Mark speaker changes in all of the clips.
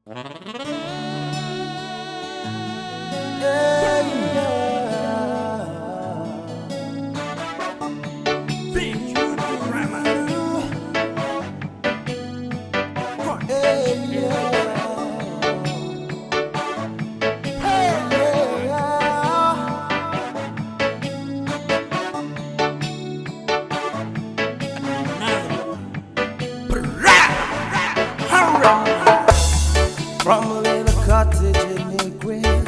Speaker 1: From a little cottage in Negril,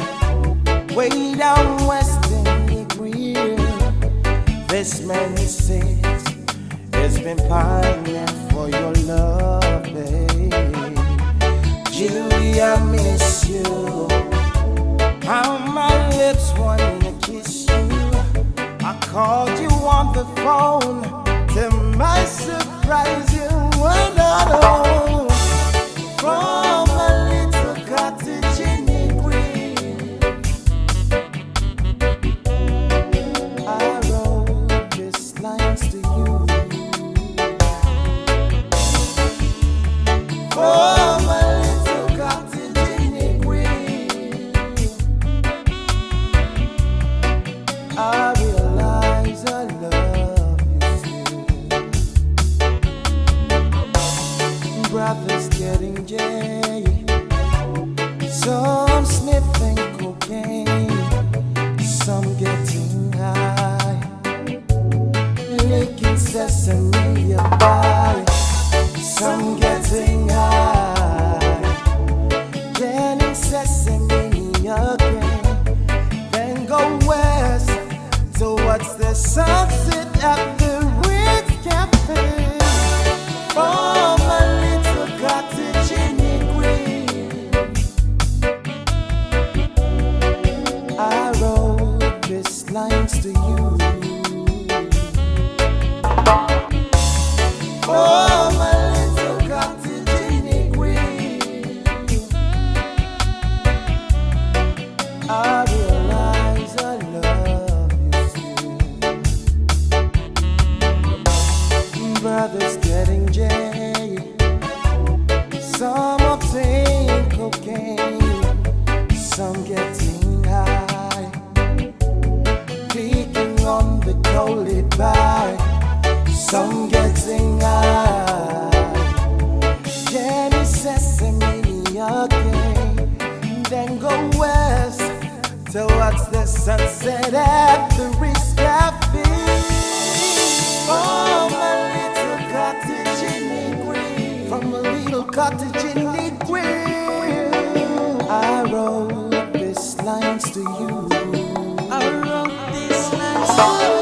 Speaker 1: way down west in Negril, this man he says has been pining for your love, babe. Julie, I miss you. How my lips want to kiss you. I called you on the phone. To my surprise, you were not home. From a little cottage in Negril, I wrote these lines to you. From a little cottage in Negril, I realize I love you still. Brothers getting jay, some sniffing cocaine, some getting high, licking sesame about, some getting high, getting sesame again, then go west towards the sunset at the Ritz Cafe. From a little cottage in Negril, I wrote these lines to you. From a little cottage in Negril, I realize I love you still. Brothers getting jay, some obtain cocaine, some getting high, clicking on the Coley bar, some getting high, Jenny sesame again, then go west towards the sunset at the Ritz Cafe. From a little cottage in Negril, from a little cottage in Negril, I wrote these lines to you. I wrote these lines to you.